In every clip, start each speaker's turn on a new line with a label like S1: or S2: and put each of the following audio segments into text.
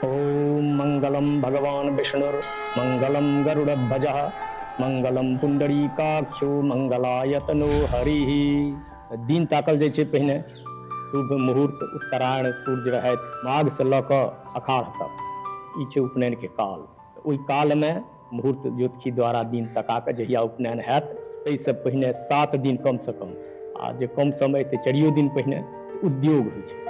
S1: ओम मंगलम भगवान विष्णुर्मंगलम गरुड़ध्वजः मंगलम पुंडरीकाक्षो मंगलायतनो हरिः। दिन ताकल जाइ छै पहिने शुभ मुहूर्त उत्तरायण सूर्य रहैत माघ से लऽ कऽ अखाढ़ तक ई छै उपनयन के काल। ओहि काल में मुहूर्त ज्योतिषी द्वारा दिन तका कऽ जहिया उपनयन हैत ताहिसँ पहिने 7 दिन कम से कम, आ जे कम समय तऽ 4 दिन पहिने उद्योग होइ छै।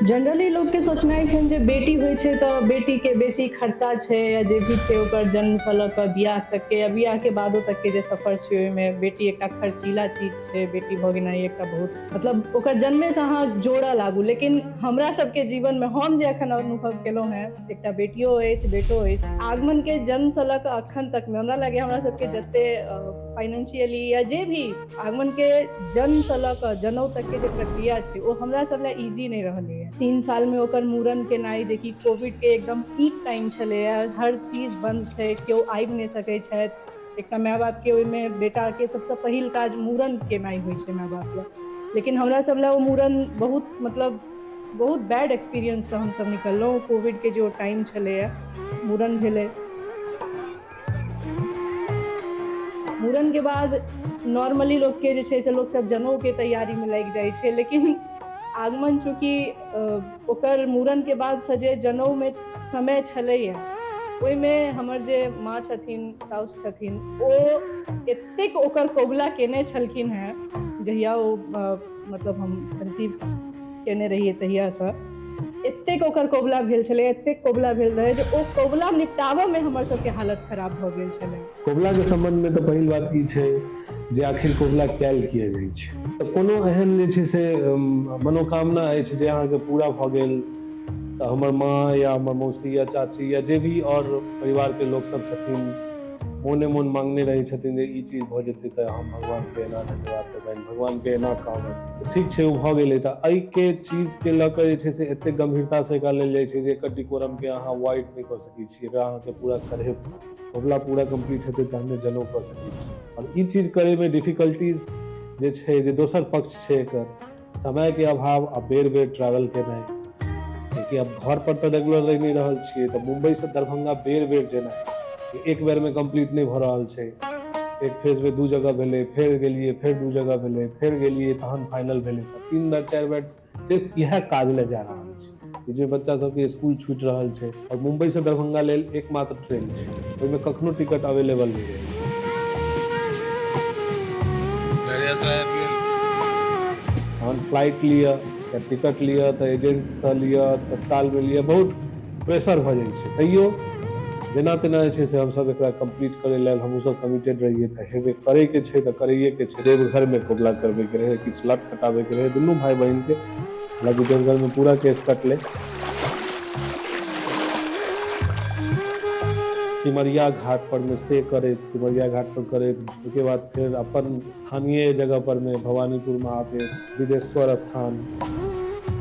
S2: जनरली लोकके सोचनाइ छनि जे बेटी होइ छै तऽ बेटीके बेसी खर्चा छै, या जे भी छै ओकर जन्मसँ लऽ कऽ बियाह तकके या बियाहके बादो तकके जे सफर छै ओहिमे बेटी एकटा खर्चीला चीज छै। बेटी भऽ गेनाइ एकटा बहुत मतलब ओकर जन्मेसँ अहाँ जोड़ऽ लागू। लेकिन हमरा सबके जीवनमे हम जे एखन अनुभव केलहुँ हेँ, एकटा बेटियो अछि बेटो अछि, आगमनके जन्मसँ लऽ कऽ अखन तकमे हमरा लागैए हमरा सबके जते फाइनेंशियली या जे भी आगमनके जन्मसँ लऽ कऽ जनउ तकके जे प्रक्रिया छै ओ हमरा सब लए इजी नहि रहलैए। 3 साल में ओकर मूड़न केनाइ, जेकि कोविड के एकदम पीक टाइम छलैए, हर चीज बंद छै, केओ आबि नहि सकै छथि। एकटा माय बापके ओहिमे बेटाके सबसँ पहिल काज मूड़न केनाइ होइ छै माय बाप लए। लेकिन हमरा सब लए ओ मूड़न बहुत मतलब बहुत बैड एक्सपीरियंससँ हमसब निकललहुँ। कोविडके जे ओ टाइम छलैए, मूड़न भेलै, मूड़नके बाद नॉर्मली लोकके जे छै से लोकसब जनउके तैयारीमे लागि जाइ छै। लेकिन आगमन चूँकि ओकर मूड़नके बादसँ जे जनउमे समय छलैए, ओहिमे हमर जे माँ छथिन, साउस छथिन, ओ एतेक ओकर कबुला केने छलखिन हेँ जहिया ओ मतलब हम कंसीव केने रहियै तहियासँ एतेक ओकर कबुला भेल छलै, एतेक कबुला भेल रहै जे ओ कबुला निपटाबऽमे हमर सबके हालत खराब भऽ गेल छलै।
S3: कबुला के संबंध में तो पहिल बात ई छै जे आखिर कबुला कैल किया जाइ छै। तऽ कोनो एहन जे छै से मनोकामना अछि जे अहाँके पूरा भऽ गेल तऽ हमर माँ या हमर मौसी या चाची या जे भी और परिवार के लोक सब छथिन मोने मोन मांगने रहै छथिन जे ई चीज भऽ जेतै तऽ हम भगवान के एना धन्यवाद देबनि, भगवान के एना कहबनि। ठीक छै, ओ भऽ गेलै। तऽ एहिके चीज के लऽ कऽ जे छै से एतेक गंभीरता से एकरा लेल जाइ छै जे एकर डिकोरम के अहाँ अवॉइड नहि कऽ सकै छी, एकरा अहाँके पूरा करहे पड़त। कबुला पूरा कंप्लीट हेतै तहने जनउ कऽ सकै छी। और ई चीज करैमे डिफिकल्टीज जे छै, जे दोसर पक्ष छै एकर, समय के अभाव आ बेर बेर ट्रैवल केनाइ। कियाकि अब घर पर तऽ रेगुलर रहि नहीं रहल छियै, तऽ मुंबई से दरभंगा बेर बेर जेनाइ एक बेर में कंप्लीट नहीं भऽ रहल छै। एक फेज में 2 जगह भेलै, फेर गेलियै, फेर 2 जगह भेलै, फेर गेलियै तहन फाइनल भेलै। तऽ 3 बेर 4 बेर सिर्फ इएह काज ले जा रहल छै। जे बच्चा सबके स्कूल छूटि रहल छै और मुंबई से दरभंगा लेल एकमात्र ट्रेन छै, ओहिमे कखनो टिकट अवेलेबल नहीं रहै छै। तहन फ्लाइट लिअ या टिकट लिअ तऽ एजेंटसँ लिअ, तत्कालमे लिअ, बहुत प्रेशर भऽ जाइ छै। तैयो जेना तेना जे छै से हमसब एकरा कंप्लीट करै लेल हमहूँसब कमिटेड रहियै। तऽ हेबे करैके छै तऽ करैएके छै। देवघरमे कबुला करबैके रहै, किछु लट कटाबैके रहै दुनू भाय बहिनके। हालांकि देवघरमे पूरा केस कटलै। सिमरिया घाट पर में से करैत, सिमरिया घाट पर करैत, ओहिके बाद फेर अपन स्थानीय जगह पर में भवानीपुर महादेव, बिदेश्वर स्थान,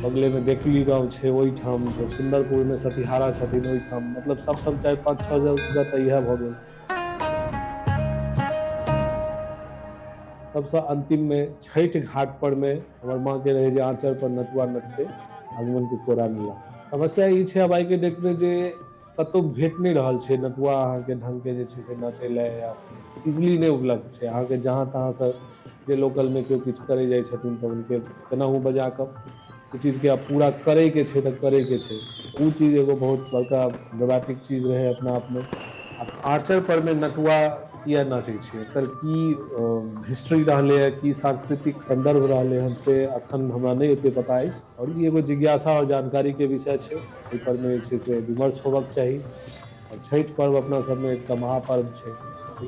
S3: बगले में देखली गाँव छै ओहिठाम, तऽ सुंदरपुर में सतीहारा छथिन ओहिठाम, मतलब सब 4-5-6 जगह तऽ इएह भऽ गेल। सबसँ अंतिम में छठि घाट पर में हमर माँ के रहे जे आंचर पर नटुआ नचते आगमन के कोरा मिला। समस्या ई छै आब आइ के डेट में जे कतहु भेट नहि रहल छै नटुआ अहाँके ढंग के जे छै से नचै लए, या इजिली नहि उपलब्ध छै। अहाँके जहाँ तहाँसँ जे लोकलमे केओ किछु करै जाइ छथिन तऽ हुनके केनाहु बजा कऽ ई चीजके आब पूरा करैके छै तऽ करैके छै। ओ चीज एगो बहुत बड़का ड्रामेटिक चीज रहै अपना आपमे। आब आँचर पर में नटुआ किया नाचै छै, एकर की हिस्ट्री रहलै है, की सांस्कृतिक संदर्भ रहलै हन, से अखन हमरा नहि ओते पता अछि। और ई एगो जिज्ञासा और जानकारी के विषय छै, एहि पर में जे छै से विमर्श होबक चाही। और छठि पर्व अपना सबमे एकटा महापर्व छै।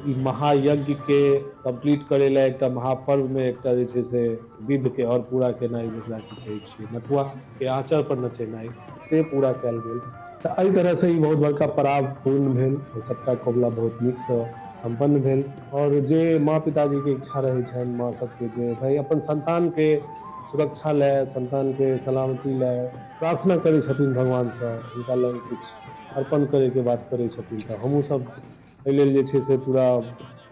S3: ई महायज्ञ के कंप्लीट करे ला एकटा महापर्व में एकटा जे छै से विध के और पूरा केनाइ जेकरा की कहै छियै नटुआ के आँचर पर नचेनाइ, से पूरा कयल गेल। तऽ एहि तरहसँ ई बहुत बड़का पड़ाव पूर्ण भेल और सबटा कबुला बहुत नीकसँ सम्पन्न भेल। और जे माँ पिताजीके इच्छा रहै छनि माँ सबके जे भाय अपन संतानके सुरक्षा लए, संतानके सलामती लए प्रार्थना करै छथिन भगवानसँ, हुनका लग किछु अर्पण करैके बात करै छथिन, तऽ हमहूँसब एहि लेल जे छै से पूरा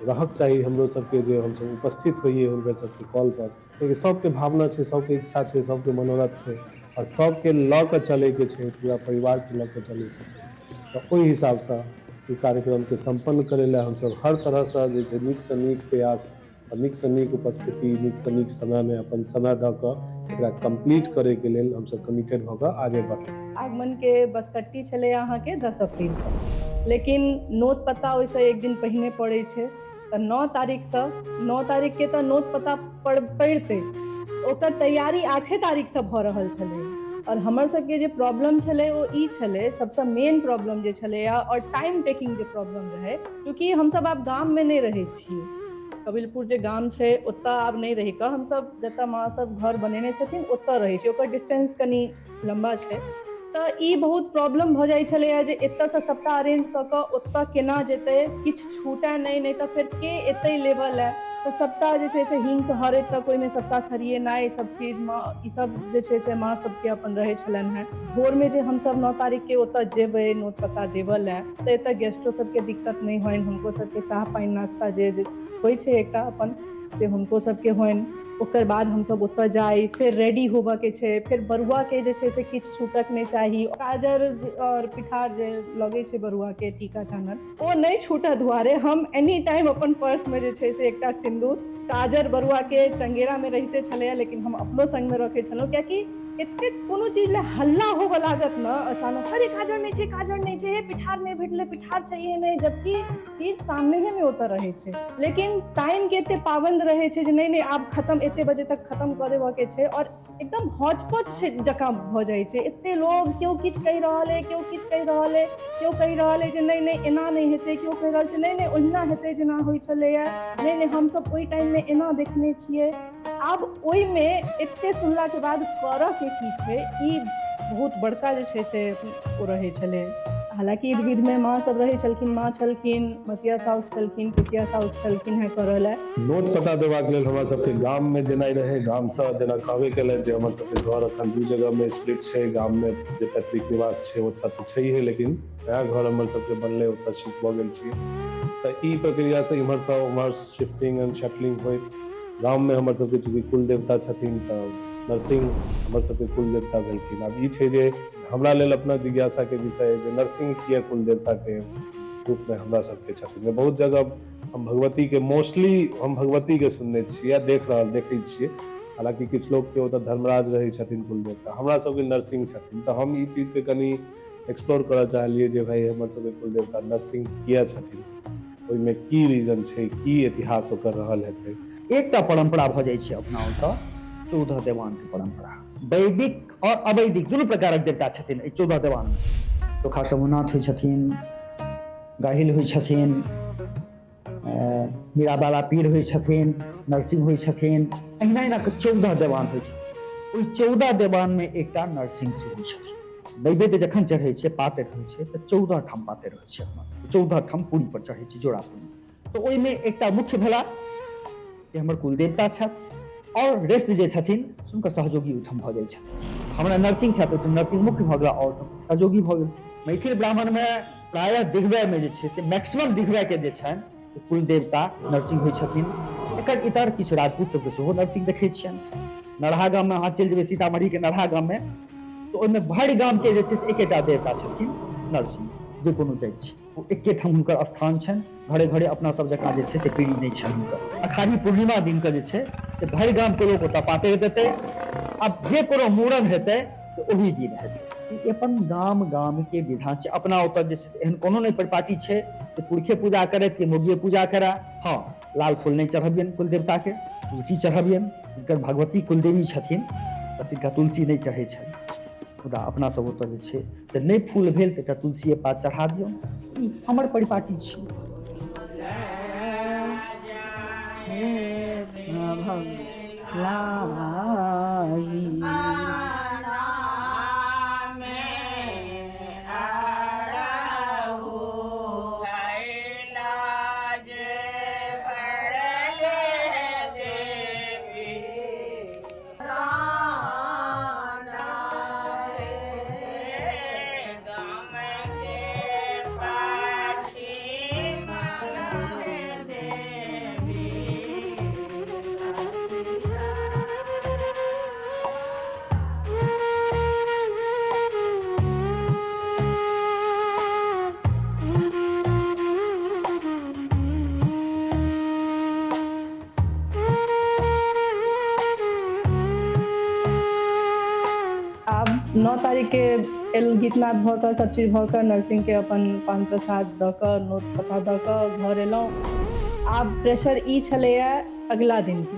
S3: रहक चाही हमरो सबके जे हमसब उपस्थित होइए हुनकर सबके कॉल पर। कियाकि सबके भावना छै, सबके इच्छा छै, सबके मनोरथ छै और सबके लऽ कऽ चलैके छै, पूरा परिवारके लऽ कऽ चलैके छै। तऽ ओहि हिसाबसँ ई कार्यक्रमके सम्पन्न करै लए हमसब हर तरहसँ जे छै नीकसँ नीक प्रयास और नीकसँ नीक उपस्थिति, नीकसँ नीक समयमे अपन समय दऽ कऽ एकरा कंप्लीट करैके लेल हमसब कमिटेड भऽ कऽ आगे बढ़लहुँ।
S2: आगमन के बसकट्टी छलै अहाँके 10 अप्रैल के, लेकिन नोत पता ओहिसँ एक दिन पहिने पड़ै छै। तऽ 9 तारीखसँ 9 तारीखके तऽ नोत पता पड़ितै, ओकर तैयारी 8 तारीखसँ भऽ रहल छलै। और हमर सबके जे प्रॉब्लम छलै ओ ई छलै, सबसँ मेन प्रॉब्लम जे छलैया और टाइम टेकिंग जे प्रॉब्लम रहै, क्योंकि हमसब आब गाममे नहि रहै छियै। कबीलपुर जे गाम छै ओतऽ आब नहि रहि कऽ हमसब जतऽ माँ सब घर बनेने छथिन ओतऽ रहै छी, ओकर डिस्टेंस कनि लम्बा छै। तऽ ई बहुत प्रॉब्लम भऽ जाइ छलैया जे एतऽसँ सबटा अरेंज कऽ कऽ ओतऽ केना जेतै, किछु छूटै नहि तऽ फेर के एतै लेबऽ लए। तऽ सबटा जे छै से हिंगसँ हरैद तक ओहिमे सबटा सरियेनाइ, सब चीज ई सब जे छै से माँ सबके अपन रहै छलनि हेँ। भोरमे जे हमसब 9 तारीखके ओतऽ जेबै नोत पता देबऽ लए, तऽ एतऽ गेस्टो सबके दिक्कत नहि होनि, हुनको सबके चाह पानि नाश्ता जे होइ छै एकटा अपन से हुनको सबके होनि। ओकर बाद हमसब ओतऽ जाई, फेर रेडी होबऽके छै, फेर बरुआके जे छै से किछु छूटक नहि चाही। काजर और पिठार जे लगै छै बरुआके, टीका चानन, ओ नहि छूटऽ दुआरे हम एनी टाइम अपन पर्समे जे छै से एकटा सिन्दूर, काजर बरुआके चंगेरामे रहिते छलैया, लेकिन हम अपनो संगमे रखै छलहुँ, कियाकि एतेक कोनो चीज ले हल्ला होबऽ लागत ने अचानक, अरे काजर नहि छै, काजर नहि छै, हे पिठार नहि भेटलै, पिठार चाहिए नहि, जबकि चीज सामनेहेमे ओतऽ रहै छै। लेकिन टाइमके एते पाबंद रहै छै जे नहीं आब खत्म, एते बजे तक खत्म कऽ देबऽके छै, और एकदम हौच-पौच जकाँ भऽ जाइ छै। एते लोग, केओ किछु कहि रहल अइ, केओ किछु कहि रहल अइ, केओ कहि रहल अइ जे नहीं एना नहि हेतै, केओ कहि रहल छै नहीं ओहिना हेतै जेना होइ छलैया, नहीं हमसब ओहि टाइममे एना देखने छियै। आब ओहिमे एते सुनलाके बाद करऽके की छै, ई बहुत बड़का जे छै से ओ रहै छलै। हालांकि इध विधमे माँ सब रहै छलखिन, माँ छलखिन, मसिया साउस छलखिन, पिसिया साउस छलखिन हेँ करऽ लए।
S3: नोत पता देबाक लेल हमरा सबके गाममे जेनाइ रहै, गामसँ जेना कहबे केलथि जे हमर सबके घर एखन 2 जगहमे स्प्लिट छै, गाममे जे पैतृक निवास छै ओतऽ तऽ छैहे, लेकिन नया घर हमर सबके बनलै, ओतऽ शिफ्ट भऽ गेल छियै। तऽ ई प्रक्रियासँ इम्हरसँ उम्हर शिफ्टिंग एंड शटलिंग होइत, गाममे हमर सबके चूँकि कुल देवता छथिन तऽ नरसिंह हमर सबके कुल देवता भेलखिन। आब ई छै जे हमरा लेल अपना जिज्ञासाके विषय जे नरसिंह किया कुल देवताके रूपमे हमरा सबके छथिन। बहुत जगह हम भगवतीके मोस्टली हम भगवतीके सुनने छियै, देखै छियै, हालांकि किछु लोगके ओतऽ धर्मराज रहै छथिन कुल देवता, हमरा सबके नरसिंह छथिन। तऽ हम ई चीजके कनि एक्सप्लोर करऽ चाहलियै जे भाई हमर सबके कुल देवता नरसिंह किया छथिन, ओहिमे की रीजन छै, की इतिहास ओकर रहल हेतै।
S4: एकटा परंपरा भऽ जाइ छै अपना ओतऽ 14 देवानके परंपरा, वैदिक और अवैदिक दुनू प्रकारक देवता छथिन एहि 14 देवानमे। चोखा शंभुनाथ होइ छथिन, गाहिल होइ छथिन, मीराबाला पीर होइ छथिन, नरसिंह होइ छथिन, एहिना कऽ 14 देवान होइ छथिन। ओहि 14 देवानमे एकटा नरसिंह सेहो छथिन। नैवेद्य जखन चढ़ै छै, पातरि होइ छै तऽ 14 ठाम पातरि होइ छै, अपना सबके 14 ठाम पूरी पर चढ़ै छै जोड़ापर। तऽ ओहिमे एकटा मुख्य भेला जे हमर कुलदेवता छथि, और रेस्ट जे छथिन हुनकर सहयोगी ओहिठाम भऽ जाइ छथिन। हमरा नरसिंह छथि ओहिठाम नरसिंह मुख्य भऽ गेला, और सब सहयोगी भऽ गेल। मैथिल ब्राह्मणमे प्रायः दिघवैमे जे छै से मैक्सिमम दिघवैके जे छनि कुल देवता नरसिंह होइ छथिन। एकर इतर किछु राजपूत सबके सेहो नरसिंह देखै छियनि। नरहा गाममे अहाँ चलि जेबै, सीतामढ़ीके नरहा गाममे, तऽ ओहिमे भरि गामके जे छै से एकेटा देवता छथिन नरसिंह, जे कोनो जाति छै ओ एके ठाम हुनकर स्थान छनि। घरे घरे अपना सब जकाँ जे छै से पीढ़ी नहि छनि हुनकर। अखाढ़ी पूर्णिमा दिनके जे छै से भरि गामके लोक ओतऽ पातरि देतै। आब जे कोनो मूड़न हेतै तऽ ओहि दिन हेतै। ई अपन गामके विधान छै। अपना ओतऽ जे छै से एहन कोनो नहि परिपाटी छै कि पुरखे पूजा करथि कि मौगिये पूजा करय। हाँ, लाल फूल नहि चढ़बियनि कुल देवताके, तुलसी चढ़बियनि। जिनकर भगवती कुलदेवी छथिन तऽ तिनका तुलसी नहि चढ़ै छनि। मुदा अपना सब ओतऽ जे छै तऽ नहि फूल भेल तऽ एकटा तुलसीये पात चढ़ा दियौ। ई हमर परिपाटी छी।
S2: के गीतनाद भऽ कऽ सब चीज भऽ कऽ नर्सिंगके अपन पान प्रसाद दऽ कऽ नोत पता दऽ कऽ घर एलहुँ। आब प्रेशर ई छलैए अगिला दिनके,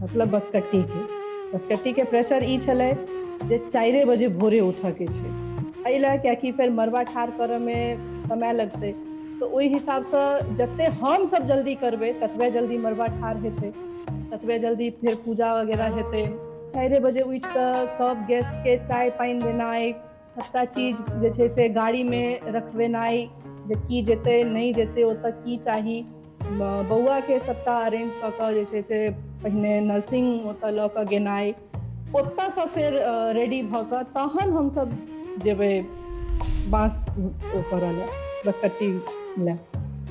S2: मतलब बसकट्टीके प्रेशर ई छलै जे 4 बजे भोरे उठऽके छै, एहि लए कियाकि फेर मरबा ठाढ़ करऽमे समय लगतै, तऽ ओहि हिसाबसँ जतेक हमसब जल्दी करबै ततबे जल्दी मरबा ठाढ़ हेतै, ततबे जल्दी फेर पूजा वगैरह हेतै। 4 बजे उठि कऽ सब गेस्टके चाय पानि देनाइ, सबटा चीज जे छै से गाड़ीमे रखवेनाइ, जे की जेतै नहि जेतै, ओतऽ की चाही, बौआके सबटा अरेंज कऽ कऽ जे छै से पहिने नर्सिंग ओतऽ लऽ कऽ गेनाइ, ओतऽसँ फेर रेडी भऽ कऽ तहन हमसब जेबै बाँस ओ करऽ लए, बसकट्टी लए।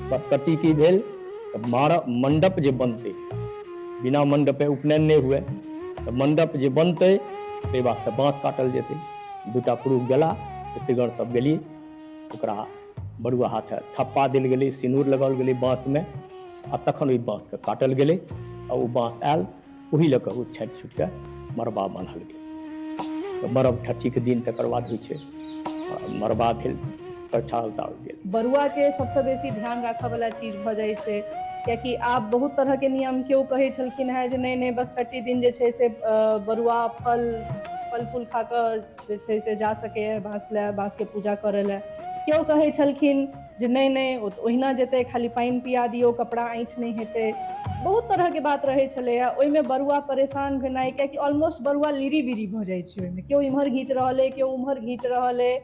S1: बसकट्टी की भेल तऽ मंडप जे बनतै, बिना मंडपे उपनयन नहि हुए, तऽ मंडप जे बनतै ताहि वास्ते बाँस काटल जेतै। 2टा पुरुष गेला, स्त्रीगण सब गेली, ओकरा बरुआ हाथे थप्पा देल गेलै, सिन्दूर लगाओल गेलै बाँसमे, आ तखन ओहि बाँसके काटल गेलै, आ ओ बाँस आयल, ओहि लऽ कऽ ओ छाटि छुटि कऽ मरबा बान्हल गेल। तऽ मरब ठठीके दिन तकर बाद होइ छै मरबा भेल, प्रछाल उतारल गेल।
S2: बरुआके सबसँ बेसी ध्यान राखऽवला चीज भऽ जाइ छै, कियाकि आब बहुत तरहके नियम, केओ कहै छलखिन हेँ जे नहि बसकट्टी दिन जे छै से बरुआ फल फूल खा कऽ जे छै से जा सकैए बाँस लए, बाँसके पूजा करऽ लए। केओ कहै छलखिन जे नहि ओ तऽ ओहिना जेतै, खाली पानि पिया दियौ, कपड़ा ऐंठ नहि हेतै, बहुत तरहके बात रहै छलैए। ओहिमे बरुआ परेशान भेनाइ, कियाकि ऑलमोस्ट बरुआ लिरी बिरी भऽ जाइ छै ओहिमे, केओ इम्हर घीच रहल अइ, केओ उम्हर घीच रहल अइ,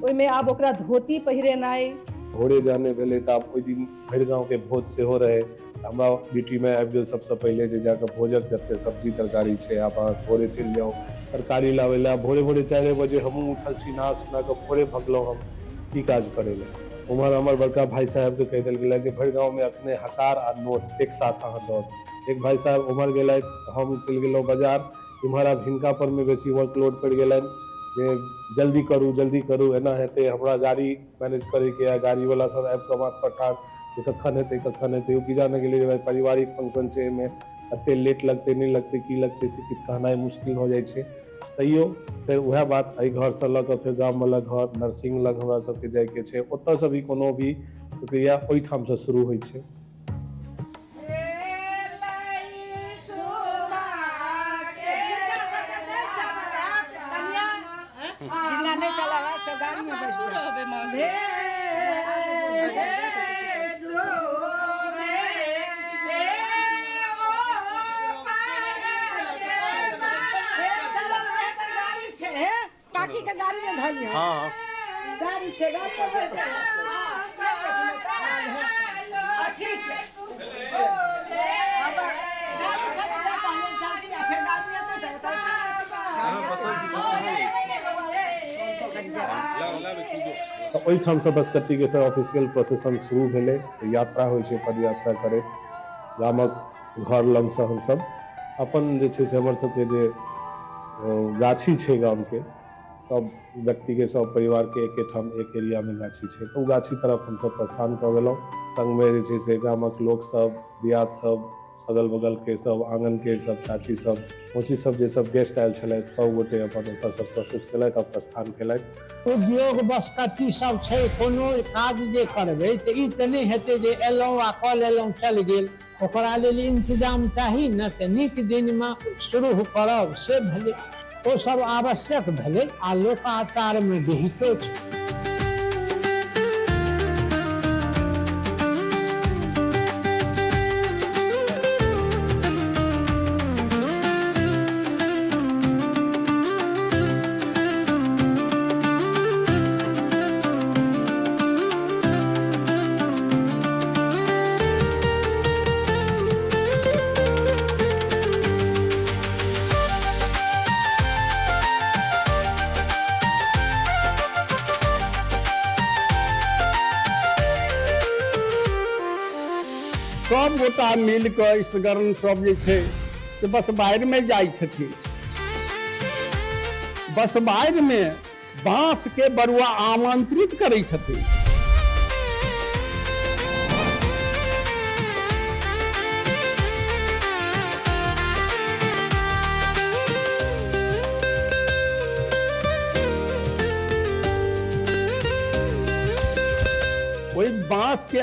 S2: ओहिमे आब ओकरा धोती पहिरेनाइ।
S3: भोरे जहने भेलै तऽ आब ओहि दिन भरि गाँवके भोज सेहो रहै। हमरा ड्यूटीमे आबि गेल सबसँ पहिले जे जाकऽ भोजक जतेक सब्जी तरकारी छै, आब अहाँ भोरे चलि जाउ तरकारी लाबै लए। भोरे 4 बजे हमहूँ उठल छी, नहा सुना कऽ भोरे भगलहुँ हम ई काज करै लए। उम्हर हमर बड़का भाई साहबके कहि देल गेलै जे भरि गाँवमे अखने हकार आ नोत एक साथ अहाँ दऽ। एक भाई साहब उम्हर गेलथि, हम चलि गेलहुँ बाजार। इम्हर आब हिनका परमे बेसी वर्कलोड पड़ि गेलनि जे जल्दी करू, एना हेतै, हमरा गाड़ी मैनेज करैके यऽ, गाड़ीवला सब आबि कऽ माथ पर ठाढ़ जे कखन हेतै। की जाने गेलियै भाई पारिवारिक फंक्शन छै, एहिमे कतेक लेट लगतै नहि लगतै की लगतै से किछु कहनाइ मुश्किल हो जाइ छै। तैयो फेर वएह बात, एहि घरसँ लऽ कऽ फेर गामवला घर नर्सिंग लग हमरा सबके जाइके छै, ओतऽसँ भी कोनो भी प्रक्रिया ओहिठामसँ शुरू होइ छै।
S5: गाड़ी में धलिए। हाँ गाड़ी छै, गाड़ी पे बैठ जा। ठीक छै। अब गाड़ी चले जा, पहले जल्दी आ फिर गाड़ी आते तो
S3: ओहिठामसँ बसकट्टीके फेर ऑफिशियल प्रोसेसन शुरू भेलै। यात्रा होइ छै, पदयात्रा करैत गामक घर लगसँ हमसब अपन जे छै से हमर सबके जे गाछी छै गामके, सब व्यक्तिके सब परिवारके एकेठाम एक एरियामे गाछी छै, तऽ ओ गाछी तरफ हमसब प्रस्थान कऽ गेलहुँ। संगमे जे छै से गामक लोकसब, दियाद सब, अगल बगलके सब, आंगनके सब चाची सब, मौसी सब, जे सब गेस्ट आयल छलथि, सब गोटे अपन ओतऽसँ प्रोसेस केलथि आ प्रस्थान केलथि।
S6: उद्योग बसकट्टी सब छै, कोनो काज जे करबै तऽ ई तऽ नहि हेतै जे एलहुँ आ कऽ लेलहुँ चलि गेल, ओकरा लेल इंतजाम चाही ने। तऽ नीक दिनमे शुरू करब से भेलै, ओ सब आवश्यक भेलै आ लोकाचारमे विहितो छै।
S7: सब गोटा मिल कऽ इसगरण सब जे छै से बसबारिमे जाइ छथिन। बसबारिमे बाँसके बरुआ आमंत्रित करै छथिन।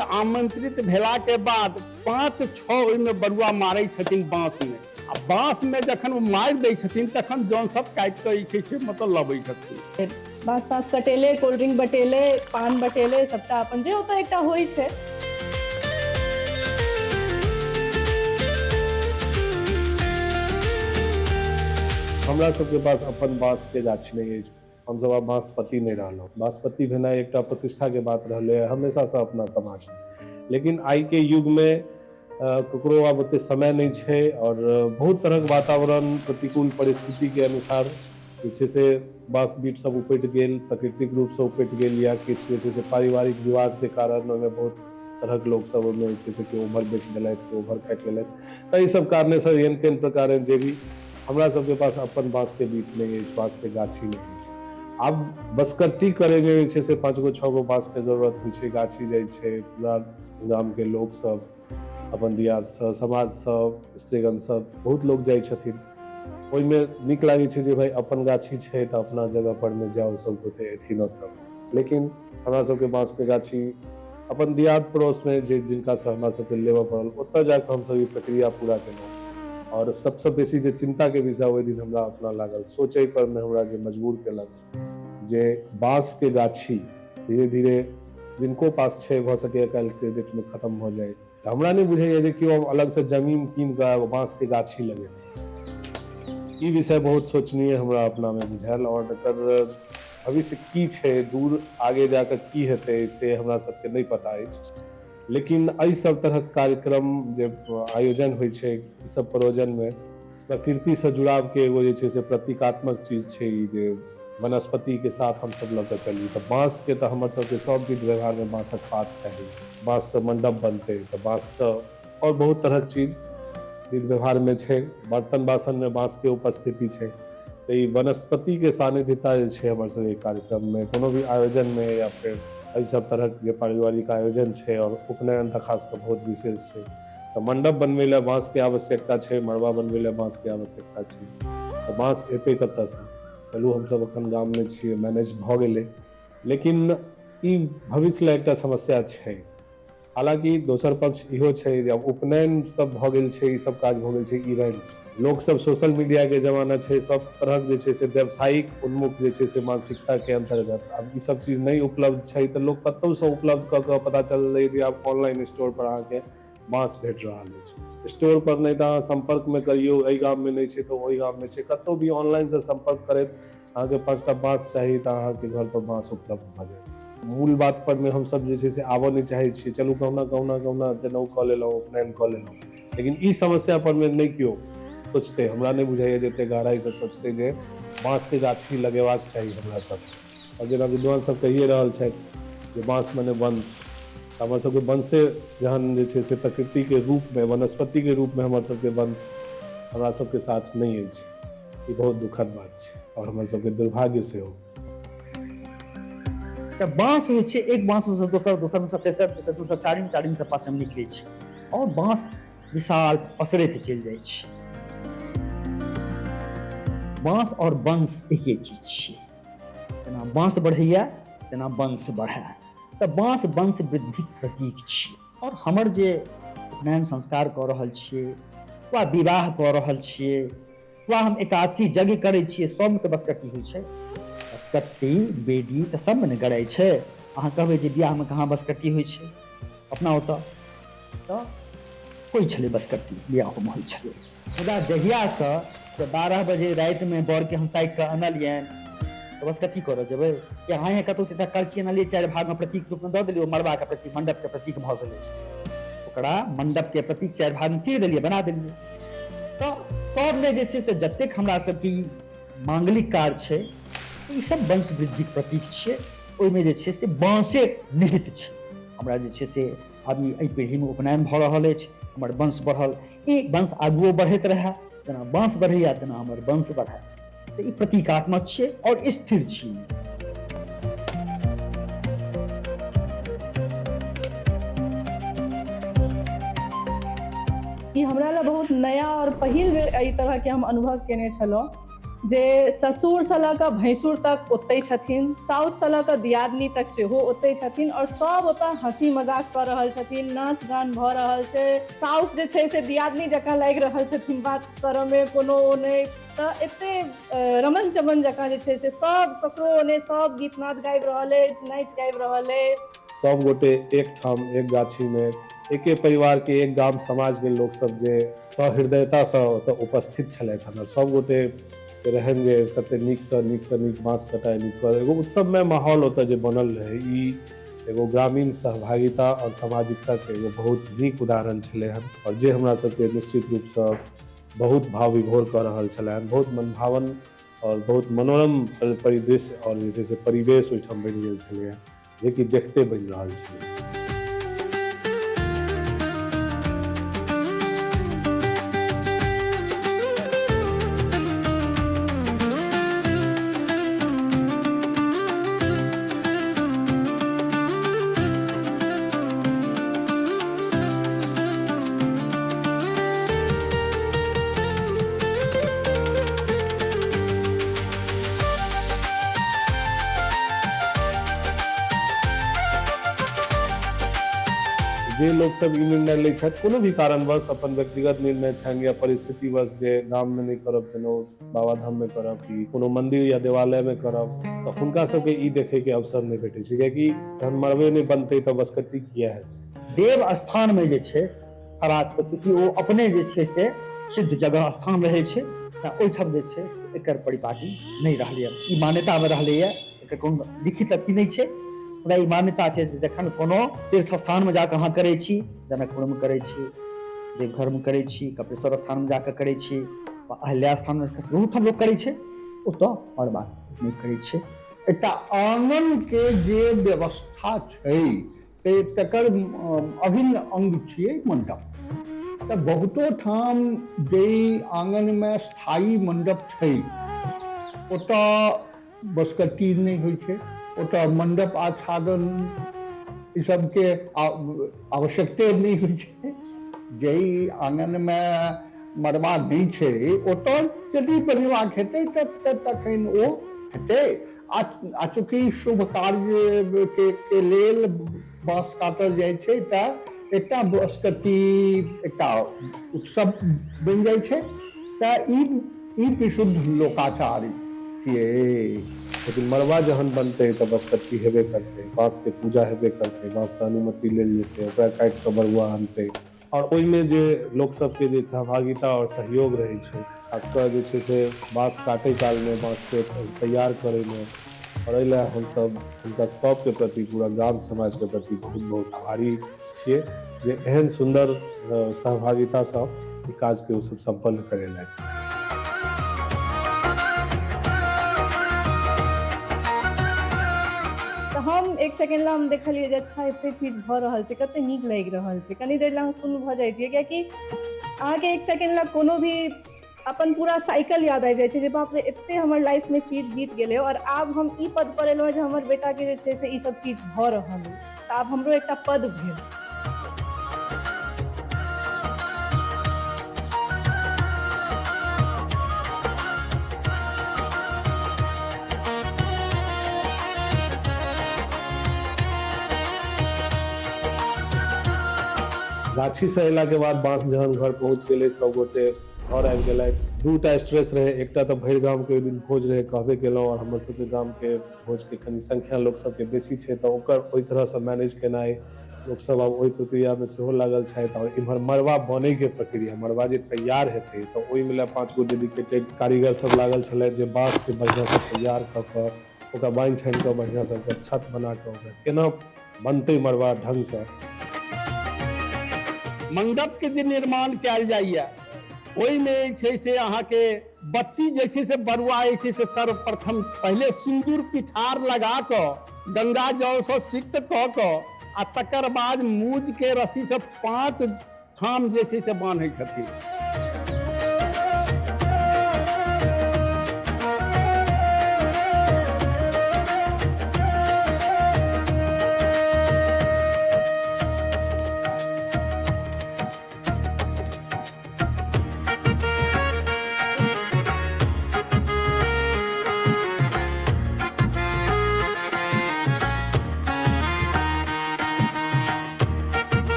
S7: आमंत्रित भेला के बाद 5-6 ओहिमे बरुआ मारै छथिन बाँस में, आ बाँस में जखन ओ मारि दै छथिन तखन जौन सब काटि कऽ जे छै से मतलब लबै छथिन।
S2: बाँस ताँस कटेले, कोल्ड ड्रिंक बटेले, पान बटेले, सबटा अपन जे ओतऽ एकटा होइ छै।
S3: हमरा सबके पास अपन बाँस के गाछी नहीं अछि, हमसब आब बाँसपति नहीं रहलहुँ। बाँसपति भेनाइ एकटा प्रतिष्ठा के बात रहलै है हमेशा से अपना समाज में, लेकिन आइ के युग में ककरो आब ओते समय नहीं छै और बहुत तरह के वातावरण प्रतिकूल परिस्थिति के अनुसार जे छै से बाँस बीट सब उपटि गेल, प्राकृतिक रूप से उपटि गेल, या किछु जे छै से पारिवारिक विवाद के कारण ओहिमे बहुत तरहक लोग सब ओहिमे जे छै से केओ उम्हर बेच देलथि, केओ उम्हर काटि लेलथि। तऽ ई सब कारणे से एहन केहन प्रकार जे भी हमरा सबके पास अपन बाँस के बीट नहीं अछि, बाँस के गाछी नहीं अछि। आब बसकट्टी करे में जे छै से 5-6 गो बाँस के जरूरत होइ छै, गाछी जाइ छै, पूरा गाम के लोग सब, अपन दियाद सब, समाज सब, स्त्रीगण सब, बहुत लोग जाइ छथिन। ओहिमे नीक लागै छै जे भाई अपन गाछी छै तऽ अपना जगह पर में जाओ, सब गोटे एथिन ओतऽ। लेकिन हमरा सबके बाँस के गाछी अपन दियाद पड़ोस में जे जिनका से हमरा सबके लेबऽ पड़ल, ओतऽ जाकऽ हमसब ई प्रक्रिया पूरा केलहुँ। और सबसे बेसी जे चिंता के विषय ओहि दिन हमरा अपना लागल, सोचै पर में हमरा जे मजबूर केलक जे बाँस के गाछी धीरे धीरे जिनको पास छै भऽ सकै काल्हि के डेट में खत्म भऽ जाए। हमरा नहीं बुझाइए जे केओ अलग से जमीन कीन कऽ बाँस के गाछी लगेतै। ई विषय बहुत सोचनीय हमरा अपना में बुझायल, और एकर भविष्य की छै, दूर आगे जाकर की हेतै से हमरा सबके नहीं पता अछि। लेकिन एहि सब तरहक कार्यक्रम जे आयोजन होइ छै, ई सब प्रयोजन में प्रकृति से जुड़ाव के एगो जे छै से प्रतीकात्मक चीज छै, ई जे वनस्पति के साथ हम सब लऽ कऽ चली। तऽ बाँस के तऽ हमर सबके सब विध व्यवहार में बाँसक पात चाही, बाँस से मंडप बनतै, तऽ बाँस से और बहुत तरहक चीज विध व्यवहार में छै। बर्तन बासन में बाँस के उपस्थिति छै। तऽ ई वनस्पति के सानिध्यता जे छै हमर सबके कार्यक्रम में, कोनो भी आयोजन में, या फिर एहि सब तरहक जे पारिवारिक आयोजन छै, और उपनयन तऽ खास कऽ बहुत विशेष छै। तऽ मंडप बनबै लए बाँस के आवश्यकता छै, मड़वा बनबै लए बाँस के आवश्यकता छै। तऽ बाँस एतै कतऽसँ? चलू हमसब एखन गाम में छियै, मैनेज भऽ गेलै, लेकिन ई भविष्य लए एकटा समस्या छै। हालांकि दोसर पक्ष इहो छै जे उपनयन सब भऽ गेल छै, ई सब काज भऽ गेल छै, इवेंट, लोक सब सोशल मीडिया के जमाना छै, सब तरहक जे छै से व्यावसायिक उन्मुख जे छै से मानसिकता के अंतर्गत आब ई सब चीज नहीं उपलब्ध छै। तऽ लोक कतौ से उपलब्ध कऽ कऽ पता चललै जे आब ऑनलाइन स्टोर पर अहाँके बाँस भेट रहल अछि। स्टोर पर नहीं तऽ अहाँ संपर्क में करियौ, एहि गाम में नहीं छै तऽ ओहि गाम में छै, कतौ भी ऑनलाइन से संपर्क करैत अहाँके 5टा बाँस चाही तऽ अहाँके घर पर बाँस उपलब्ध भऽ जायत। मूल बात पर में हमसब जे छै से आबऽ नहीं चाहै छियै। चलू कहुना जनउ कऽ लेलहुँ, उपनयन कऽ लेलहुँ, लेकिन ई समस्या पर में नहीं केओ सोचते। हमरा नहीं बुझाइए जे एते गहराई से सोचते जे बाँस के गाछी लगेबाक चाही हमरा सब। और जेना विद्वान सब कहिए रहल छथि जे बाँस मने वंश, हमर सबके वंशे जहन जे छै से प्रकृति के रूप में, वनस्पति के रूप में हमर सबके वंश हमरा सबके साथ नहीं अछि। ई बहुत दुखद बात छै और हमर सबके दुर्भाग्य सेहो।
S4: तऽ बाँस होइ छै, एक बाँस में से दोसर, दोसर में से तेसर, तेसर दोसर, चारिम, चारिम से पाँचम निकलै छै, और बाँस विशाल पसरैत चलि जाइ छै। बाँस और वंश एके चीज छियै। जेना बाँस बढ़ैया तेना वंश बढ़ै। तऽ बाँस वंश वृद्धिक प्रतीक छियै। और हमर जे उपनयन संस्कार कऽ रहल छियै, वा विवाह कऽ रहल छियै, वा हम एकादशी यज्ञ करै छियै, सबमे तऽ बसकट्टी होइ छै। बसकट्टी बेदी तऽ सबमे ने गड़ाइ छै। अहाँ कहबै जे बियाहमे कहाँ बसकट्टी होइ छै, अपना ओतऽ तऽ होइ छलै बसकट्टी, बियाहमे होइ छलै। मुदा जहियासँ 12 बजे रातिमे बरके हम ताकि कऽ अनलियनि तऽ बसकट्टी करऽ जेबै? कि अहाँ यहाँ कतहु सीधा करची अनलियै, 4 भागमे प्रतीक रूपमे दऽ देलियै, ओ मड़बाके प्रतीक, मण्डपके प्रतीक भऽ गेलै। ओकरा मण्डपके प्रतीक 4 भागमे चीर देलियै, बना देलियै। तऽ सबमे जे छै से जतेक हमरा सबके मांगलिक कार्य छै, ई सब वंश वृद्धिक प्रतीक छियै। ओहिमे जे छै से बाँसे निहित छै। हमरा जे छै से अभी एहि पीढ़ीमे उपनयन भऽ रहल अछि, हमर वंश बढ़ल, ई वंश आगुओ बढ़ैत रहए, जेना बाँस बढ़ैया तेना हमर वंश बढ़ै। तऽ ई प्रतीकात्मक छियै और स्थिर छियै।
S2: ई हमरा लए बहुत नया और पहिल बेर एहि तरहके हम अनुभव केने छलहुँ। जे ससुर से लऽ कऽ भैंसुर तक ओतै छथिन, साउस से लऽ कऽ दियादनी तक सेहो ओतै छथिन और सब ओतऽ हंसी मजाक कऽ रहल छथिन, नाच गान भऽ रहल छै। साउस जे छै से दियादनी जकाँ लागि रहल छथिन बात करऽमे, कोनो ओ नहि। तऽ एते रमन चमन जकाँ जे छै से सब ककरो ने सब गीत नाद गाबि रहल अइ, नाचि गाबि रहल अइ।
S3: सब गोटे एक ठाम एक गाछी में एके परिवार के एक गाम समाज के लोग सब जे सहृदयता से ओतऽ उपस्थित छलथि हन, सब गोटे रहेंगे कते नीक से नीक बाँस कटाई नीक से एगो उत्सवमय माहौल ओतऽ जे बनल रहे, ई एगो ग्रामीण सहभागिता और सामाजिकता के एगो बहुत नीक उदाहरण छलै हन, और जे हमरा सबके निश्चित रूप से बहुत भाव विभोर कऽ रहल छलै हन। बहुत मनभावन और बहुत मनोरम परिदृश्य और जे छै से परिवेश ओहिठाम बनि गेल छलै हन, जेकि देखते बनि रहल छलै। जे लोग सब ई निर्णय लै छथि कोनो भी कारणवश, अपन व्यक्तिगत निर्णय छनि या परिस्थितिवश, जे गाम में नहीं करब जनौ बाबाधाम में करब कि कोनो मंदिर या देवालय में करब, तऽ हुनका सबके ई देखे के अवसर नहीं भेटै छै, कियाकि जहन मरबे नहीं बनतै तऽ बसकट्टी किया हेतै।
S4: देव स्थान में जे छै खराज के, चूँकि ओ अपने जे छै से सिद्ध जगह स्थान रहै छै, तऽ ओहिठाम जे छै से एकर परिपाटी नहीं रहलैए, ई मान्यता में रहलैए, एकर कोनो लिखित अथी नहीं छै। पूरा ई मान्यता छै जे जखन कोनो तीर्थ स्थान में जाकऽ अहाँ करै छी, जनकपुर में करै छी, देवघर में करै छी, कपिलेश्वर स्थान में जाकऽ करै छी, अहिल्या स्थान में बहुत हम लोग करै छै, ओतऽ और बात नहीं करै छै।
S8: एकटा आंगन के जे व्यवस्था छै तकर अभिन्न अंग छियै मंडप। तऽ बहुतो ठाम जे आंगन में स्थायी मंडप छै ओतऽ बसकट्टी नहीं होइ छै, ओतऽ मंडप आच्छादन ई सबके आवश्यकते नहीं होइ छै। जाहि आंगन में मरबा नहीं छै ओतऽ यदि बनेबाक हेतै तऽ तखन ओ हेतै। आ चूँकि शुभ कार्य के लेल बाँस काटल जाइ छै तऽ एकटा बसकट्टी एकटा उत्सव बनि जाइ छै, तऽ ई विशुद्ध लोकाचार छियै।
S3: लेकिन मरबा जहन बनतै तऽ बसकट्टी हेबे करतै, बाँस के पूजा हेबे करतै, बाँस से अनुमति लेल जेतै, ओकरा काटि कऽ बरुआ आनतै, और ओहिमे जे लोक सबके जे सहभागिता और सहयोग रहै छै, खासकर जे छै से बाँस काटै कालमे, बाँस के तैयार करैमे, और एहि लए हमसब हुनका सबके प्रति, पूरा गाम समाजके प्रति बहुत बहुत आभारी छियै जे एहन सुन्दर सहभागितासँ ई काजके ओ सब सम्पन्न करेलथि।
S2: हम एक सेकेंड ला हम देखलिए जे अच्छा एते चीज भऽ रहल छै, कते नीक लागि रहल छै, कनी देर ला हम सुन्न भऽ जाइ छियै, कियाकि अहाँके एक सेकेंड ला कोनो भी अपन पूरा साइकिल याद आबि जाइ छै जे बाप रे एते हमर लाइफ में चीज बीत गेलै और आब हम ई पद पर एलहुँ जे हमर बेटाके जे छै से ई सब चीज भऽ रहल है, तऽ आब हमरो एकटा पद भेल।
S3: गाछी से अयला के बाद बाँस जहन घर पहुँच गेलै, सब गोटे घर आबि गेलथि। दूटा स्ट्रेस रहे, एकटा तऽ भरि गाम के ओहि दिन भोज रहे, कहबे केलहुँ, और हमर सबके गाम के भोज के कनि संख्या लोक सबके बेसी छै, तऽ ओकर ओहि तरह से मैनेज केनाइ लोक सब आब ओहि प्रक्रिया में सेहो लागल छथि। और इम्हर मरबा बनै के प्रक्रिया, मरबा जे तैयार हेतै तऽ ओहि में 5 गो डेडिकेटेड कारीगर सब लागल छलै जे बाँस के बढ़िया से तैयार कऽ कऽ ओकरा बान्हि छानि कऽ बढ़िया से छत बना कऽ ओकरा केना बनतै मरबा ढंग से।
S7: मंडप के जे निर्माण कयल जाइए ओहिमे छै से अहाँके बत्ती जे छै से बरुआ जे छै से सर्वप्रथम पहले सिंदूर पिठार लगा कऽ गंगा जल से सिक्त कऽ कऽ आ तकर बाद मूज के रस्सी से 5 ठाम जे छै से बान्है छथिन।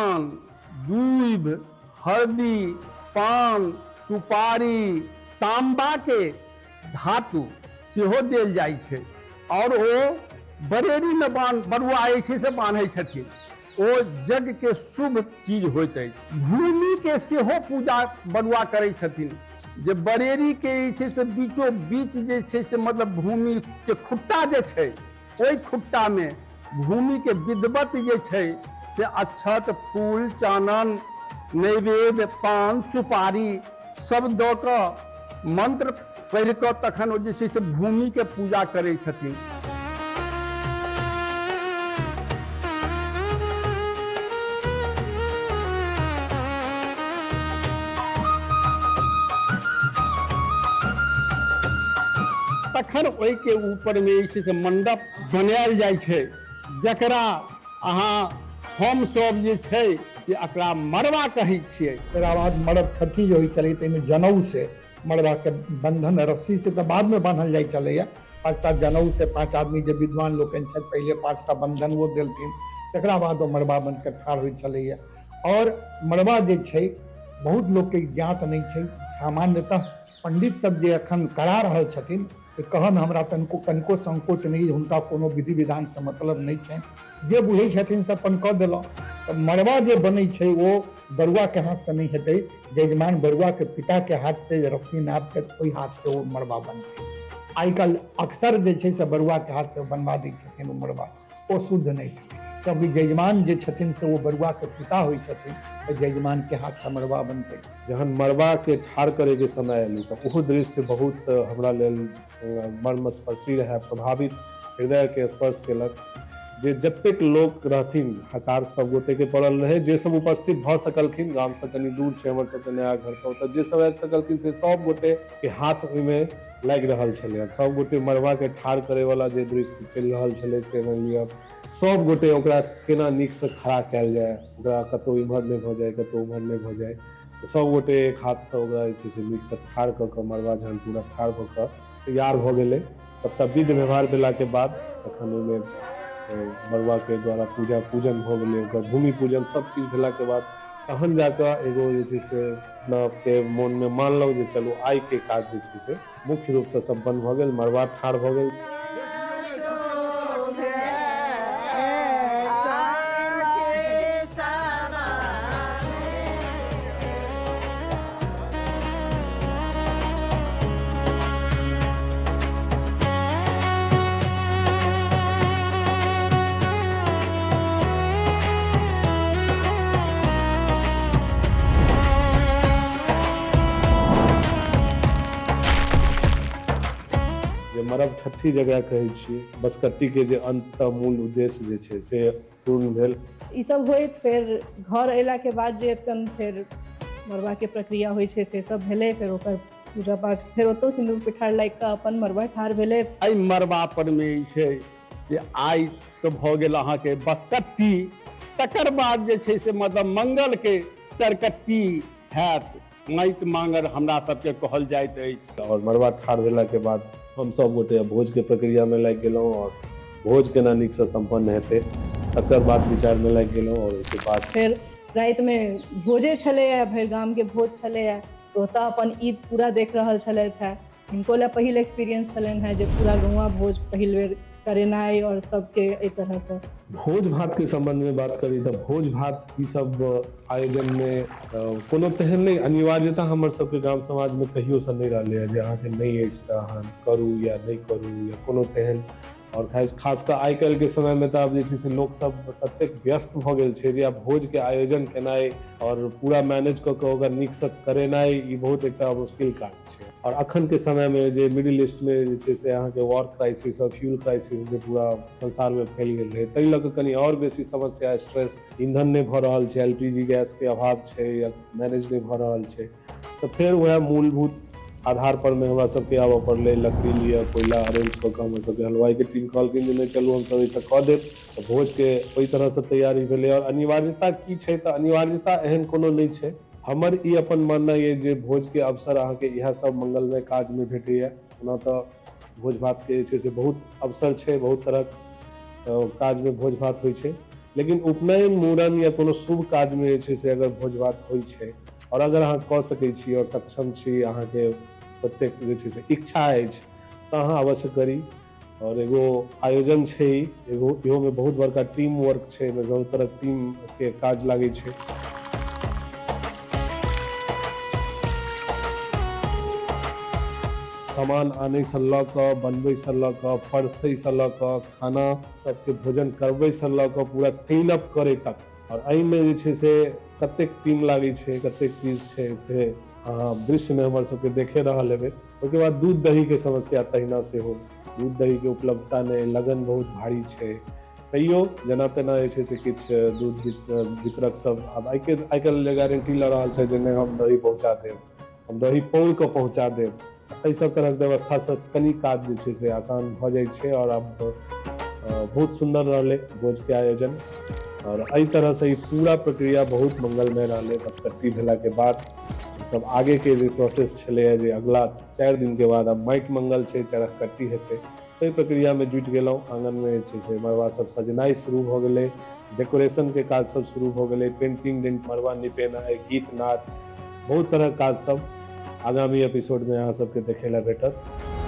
S7: पान, दूब, हरदी, पान, सुपारी, तांबा के धातु सेहो देल जाइ छै और ओ बरेरी में बरुआ ऐसे से बांधै छथिन। ओ जग के शुभ चीज होइत अछि। भूमि के सेहो पूजा बरुआ करै छथिन, जे बरेरी के जे छै से बीचो बीच जे छै से मतलब भूमि के खुट्टा जे छै, ओहि खुट्टा में भूमि के विद्वत जे छै से अक्षत, फूल, चानन, नैवेद्य, पान, सुपारी सब दऽ कऽ मंत्र पढ़ि कऽ तखन ओ जे छै से भूमि के पूजा करै छथिन। तखन ओहि के ऊपर में जे छै से मंडप बनायल जाइ छै, जकरा अहाँ हम सब जे छै से एकरा मड़वा कहै छियै।
S8: तकरा बाद मड़ब छठी जे होइ छलै ताहिमे जनउ से मड़बा के बंधन रस्सी से तऽ बाद में बांधल जाइ छलैया। 5टा जनउ से 5 आदमी जे विद्वान लोकनि छथि पहिले 5टा बंधन वो देलखिन, तकरा बाद ओ मड़बा बन के ठाढ़ होइ छलैया। और मड़बा जे छै बहुत लोक के ज्ञात नहि छै। सामान्यतः पंडित सब जे अखन करा रहल छथिन कहन हमरा कनिको संकोच नहीं, हुनका कोनो विधि विधान से मतलब नहीं छनि, जे बुझै छथिन से अपन कऽ देलहुँ। तऽ मड़बा जे बनै छै ओ बरुआ के हाथ से नहीं हेतै, जजमान बरुआ के पिता के हाथ से रस्सी नाप के ओहि हाथ से ओ मड़बा बनतै। आइ काल्हि अक्सर जे छै से बरुआ के हाथ से बनवा दै छथिन ओ मड़बा, ओ शुद्ध नहीं छै, क्योंकि जजमान जे छथिन से वो बरुआ के पिता होइ छथिन, तऽ जजमान के हाथ से मड़बा बनतै।
S3: जहन मड़बा के ठाढ़ करे के समय एलै तऽ ओहो दृश्य बहुत हमरा लेल मर्मस्पर्शी रहै, प्रभावित हृदय के स्पर्श केलक। जे जतेक लोक रहथिन हकार सब गोटे के पड़ल रहे, जे सब उपस्थित भऽ सकलखिन, गाम से कनी दूर छै हमर सबके नया घर पर, तऽ जे सब आबि सकलखिन से सब गोटे के हाथ ओहिमे लागि रहल छलै। सब गोटे मड़बा के ठाढ़ करे वाला जे दृश्य चलि रहल छलै से मानि लिअ सब गोटे ओकरा केना नीक से खड़ा कयल जाय, ओकरा कतौ इम्हर नहि भऽ जाय, कतौ उम्हर नहि भऽ जाय, सब गोटे एक हाथ से ओकरा जे छै से नीक से ठाढ़ कऽ कऽ मड़बा जहन पूरा ठाढ़ भऽ कऽ तैयार भऽ गेलै, सबटा विध व्यवहार भेलाके बाद तखन ओहिमे मड़बा के द्वारा पूजन भऽ गेलै, ओकर भूमि पूजन सब चीज भेलाके बाद तहन जाकऽ एगो जे छै से अपना के मोन में मानलहुँ जे चलू आइ के काज जे छै से मुख्य रूप से सम्पन्न भऽ गेल, मड़बा ठाढ़ भऽ गेल। मरब छठी जगह कहै छियै, बसकट्टी के जे अंत मूल उद्देश्य जे छै से पूर्ण भेल।
S2: ई सब होइत फेर घर अयला के बाद जे अपन फेर मड़बा के प्रक्रिया होइ छै से सब भेलै, फेर ओकर पूजा पाठ, फेर ओतौ सिन्दूर पिठार लागि कऽ अपन मड़बा ठाढ़ भेलै।
S7: एहि मड़बा पर में छै से आइ तो भऽ गेल अहाँके बसकट्टी, तकर बाद जे छै से मतलब मंगल के चरकट्टी हैत, माटि मांगर हमरा सबके कहल जाइत अछि।
S3: और मड़बा ठाढ़ भेला के बाद हम सब गोटे भोज के प्रक्रिया में लागि गेलहुँ और भोज केना नीक से सम्पन्न हेतै तकर बाद विचार में लागि गेलहुँ। और ओहिके बाद
S2: फेर राति में भोजे छलैया, भरि गाम के भोज छलैया, तऽ ओतऽ अपन ईद पूरा देख रहल छलथि है। हिनको लए पहिल एक्सपीरियंस छलनि हैं जे पूरा गौवा भोज पहिल बेर करेनाइ और सबके एहि तरह से।
S3: भोज भात के संबंध में बात करी तऽ भोज भात ई सब आयोजन में कोनो तेहन नहीं अनिवार्यता हमर सबके गाम समाज में कहियो से नहीं रहलै है जे अहाँके नहीं अछि तऽ अहाँ करू या नहीं करू या कोनो तेहन। और खास कऽ आइ काल्हि के समय में तऽ आब जे छै से लोक सब ततेक व्यस्त भऽ गेल छै जे आब भोज के आयोजन केनाइ और पूरा मैनेज कऽ कऽ ओकरा नीक से करेनाइ ई बहुत एकटा मुश्किल काज छै। और अखन के समय में जे मिडिल ईस्ट में जे छै से अहाँके वॉर क्राइसिस और फ्यूल क्राइसिस जे पूरा संसार में फैल गेल रहै, ताहि लऽ कऽ कनी और बेसी समस्या, स्ट्रेस, ईंधन नहीं भऽ रहल छै, LPG गैस के अभाव छै या मैनेज नहीं भऽ रहल छै, तऽ फेर वएह मूलभूत आधार पर में हमरा सबके आबऽ पड़लै, लकड़ी लिअ, कोयला अरेंज कऽ कऽ हमर सबके हलवाई के टीम कहलखिन जे नहीं चलू हम सब ऐसे कऽ देब, तऽ भोज के ओहि तरह से तैयारी भेलै। और अनिवार्यता की छै तऽ अनिवार्यता एहन कोनो नहीं छै, हमर ई अपन मानना ये जे भोज के अवसर अहाँके इएह सब मंगलमय काज में भेटैया। ओना तऽ भोज भात के जे छै से बहुत अवसर छै, बहुत तरहक काज में भोज भात होइ छै, लेकिन उपनयन मूड़न या कोनो शुभ काज में जे छै से अगर भोज भात होइ छै और अगर अहाँ कऽ सकै छी और सक्षम छी, अहाँके प्रत्येक जे छै से इच्छा अछि तऽ अहाँ अवश्य करी। और एगो आयोजन छै, एगो इहो में बहुत बड़का टीम वर्क छै, एहिमे बहुत तरह टीम के काज लागै छै। सामान आने से लऽ कऽ, बनबै से लऽ कऽ, परसै से लऽ कऽ, खाना सबके भोजन करबै से लऽ कऽ पूरा क्लीन अप करे तक। और एहिमे जे छै से कतेक टीम लागै छै, कतेक चीज छै से अहाँ दृश्य में हमर सबके देखे रहल हेबै। ओहिके बाद दूध दही के समस्या तहिना सेहो, दूध दही के उपलब्धता नहि, लगन बहुत भारी छै। तैयो जेना तेना जे छै से किछु दूध वितरक सब आब आइ काल्हि गारंटी लऽ रहल छै जे नहि हम दही पहुँचा देब, हम दही पौर कऽ पहुँचा देब। एहि सब तरहक व्यवस्था से कनी काज जे छै से आसान भऽ जाइ छै। और अब बहुत सुंदर रहलै भोज के आयोजन, और एहि तरह से ई पूरा प्रक्रिया बहुत मंगलमय रहलै। बसकट्टी भेला के बाद सब आगे के जे प्रोसेस छलै, जे अगला 4 दिन के बाद अब माटि मंगल छै, चरखकट्टी हेतै, ताहि प्रक्रिया में जुटि गेलहुँ। आंगन में जे छै से मड़वा सब सजनाइ शुरू भऽ गेलै, डेकोरेशन के काज सब शुरू भऽ गेलै, पेंटिंग मड़वा निपेनाइ, गीत नाद, बहुत तरह काज सब आगामी एपिसोड में अहाँ सबके देखै लए भेटत।